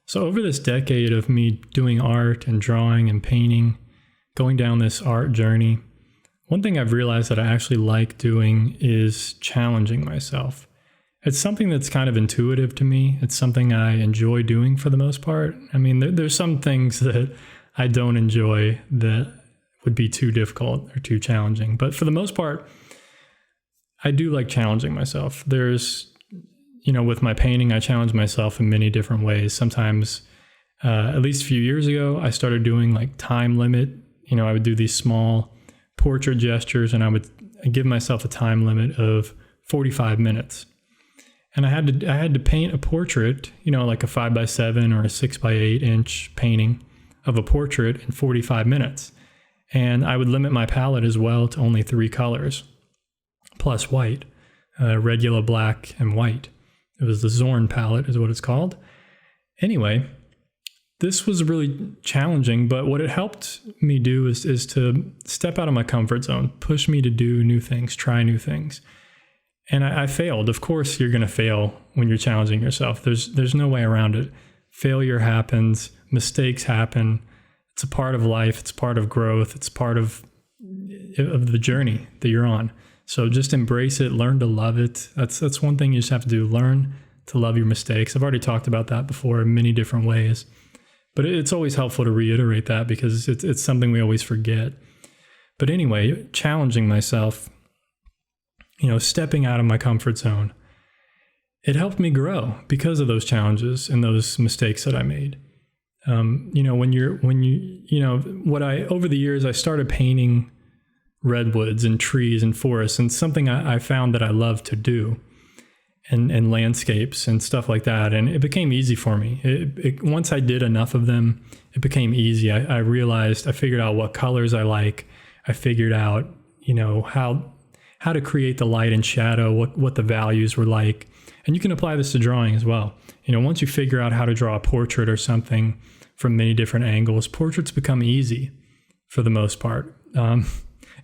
So over this decade of me doing art and drawing and painting, going down this art journey, one thing I've realized that I actually like doing is challenging myself. It's something that's kind of intuitive to me. It's something I enjoy doing for the most part. I mean, there's some things that I don't enjoy that would be too difficult or too challenging. But for the most part, I do like challenging myself. With my painting, I challenge myself in many different ways. Sometimes, at least a few years ago, I started doing like time limit. I would do these small portrait gestures and I would give myself a time limit of 45 minutes. And I had to paint a portrait, like a 5x7 or a 6x8 inch painting of a portrait in 45 minutes. And I would limit my palette as well to only 3 colors, plus white, red, yellow, black, and white. It was the Zorn palette is what it's called. Anyway, this was really challenging, but what it helped me do is to step out of my comfort zone, push me to do new things, try new things. And I failed. Of course, you're going to fail when you're challenging yourself. There's no way around it. Failure happens. Mistakes happen. It's a part of life. It's part of growth. It's part of the journey that you're on. So just embrace it. Learn to love it. That's one thing you just have to do. Learn to love your mistakes. I've already talked about that before in many different ways. But it's always helpful to reiterate that because it's something we always forget. But anyway, challenging myself, stepping out of my comfort zone, it helped me grow because of those challenges and those mistakes that I made. Over the years, I started painting redwoods and trees and forests, and something I found that I love to do, and landscapes and stuff like that. And it became easy for me. Once I did enough of them, it became easy. I figured out what colors I like. I figured out, how to create the light and shadow, what the values were like. And you can apply this to drawing as well. Once you figure out how to draw a portrait or something from many different angles, portraits become easy for the most part.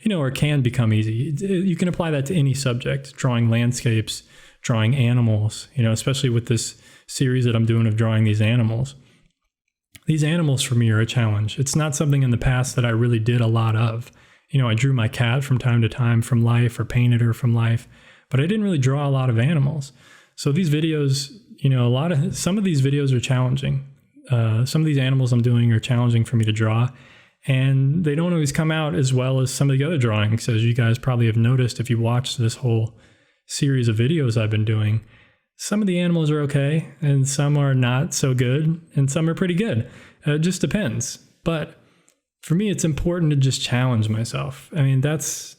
Or can become easy. You can apply that to any subject, drawing landscapes, drawing animals, especially with this series that I'm doing of drawing these animals. These animals for me are a challenge. It's not something in the past that I really did a lot of. I drew my cat from time to time from life or painted her from life, but I didn't really draw a lot of animals. So these videos, some of these videos are challenging. Some of these animals I'm doing are challenging for me to draw. And they don't always come out as well as some of the other drawings, as you guys probably have noticed if you watched this whole series of videos I've been doing. Some of the animals are okay, and some are not so good, and some are pretty good. It just depends. But for me, it's important to just challenge myself. I mean, that's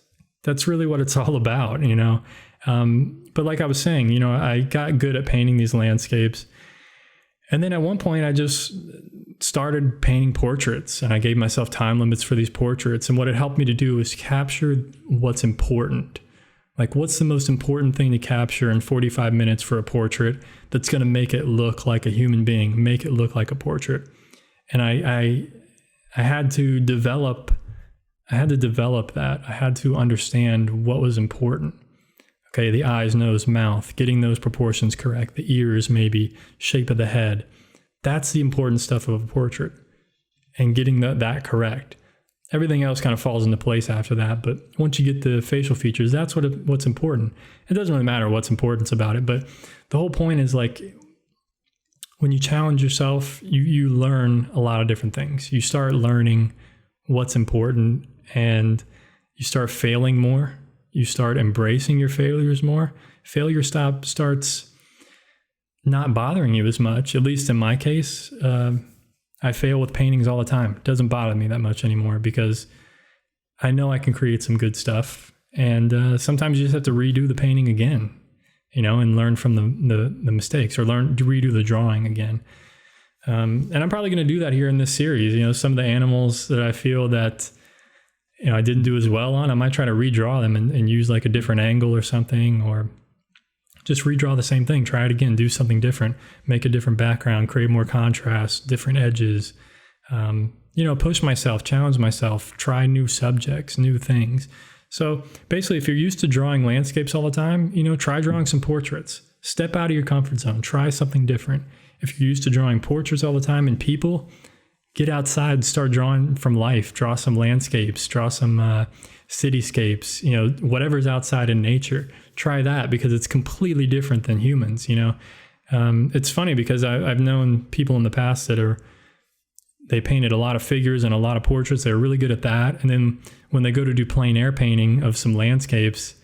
really what it's all about, But like I was saying, I got good at painting these landscapes. And then at one point, I just started painting portraits, and I gave myself time limits for these portraits. And what it helped me to do is capture what's important. Like, what's the most important thing to capture in 45 minutes for a portrait that's going to make it look like a human being, make it look like a portrait? And I had to develop that. I had to understand what was important. Okay, the eyes, nose, mouth, getting those proportions correct, the ears, maybe shape of the head. That's the important stuff of a portrait, and getting that correct. Everything else kind of falls into place after that. But once you get the facial features, that's what's important. It doesn't really matter what's important about it, but the whole point is, like, when you challenge yourself, you learn a lot of different things. You start learning what's important, and you start failing more. You start embracing your failures more. Failure starts not bothering you as much. At least in my case, I fail with paintings all the time. It doesn't bother me that much anymore because I know I can create some good stuff. And sometimes you just have to redo the painting again, and learn from the mistakes, or learn to redo the drawing again. And I'm probably going to do that here in this series. Some of the animals that I feel that I didn't do as well on, I might try to redraw them and use like a different angle or something, or just redraw the same thing, try it again, do something different, make a different background, create more contrast, different edges, push myself, challenge myself, try new subjects, new things. So basically, if you're used to drawing landscapes all the time, try drawing some portraits. Step out of your comfort zone, try something different. if you're used to drawing portraits all the time and people, get outside, start drawing from life, draw some landscapes, draw some cityscapes, whatever's outside in nature. Try that, because it's completely different than humans. It's funny because I've known people in the past that they painted a lot of figures and a lot of portraits. They're really good at that. And then when they go to do plein air painting of some landscapes,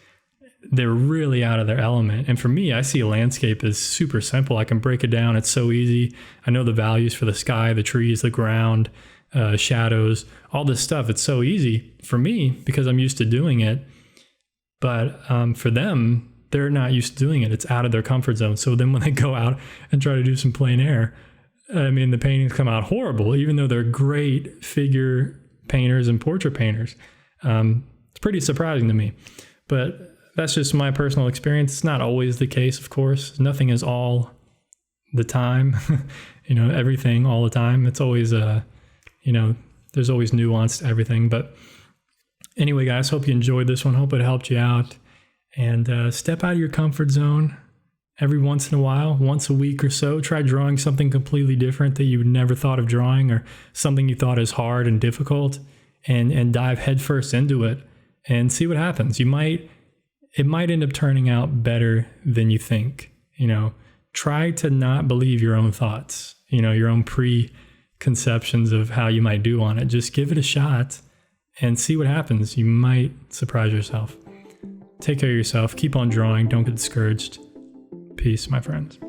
they're really out of their element. And for me, I see a landscape as super simple. I can break it down. It's so easy. I know the values for the sky, the trees, the ground, shadows, all this stuff. It's so easy for me because I'm used to doing it. But for them, they're not used to doing it. It's out of their comfort zone. So then when they go out and try to do some plein air, the paintings come out horrible, even though they're great figure painters and portrait painters. It's pretty surprising to me. But that's just my personal experience. It's not always the case, of course. Nothing is all the time, everything all the time. It's always, there's always nuance to everything. But anyway, guys, hope you enjoyed this one. Hope it helped you out. And step out of your comfort zone every once in a while, once a week or so. Try drawing something completely different that you never thought of drawing, or something you thought is hard and difficult, and dive headfirst into it and see what happens. It might end up turning out better than you think. Try to not believe your own thoughts, your own preconceptions of how you might do on it. Just give it a shot and see what happens. You might surprise yourself. Take care of yourself. Keep on drawing. Don't get discouraged. Peace, my friends.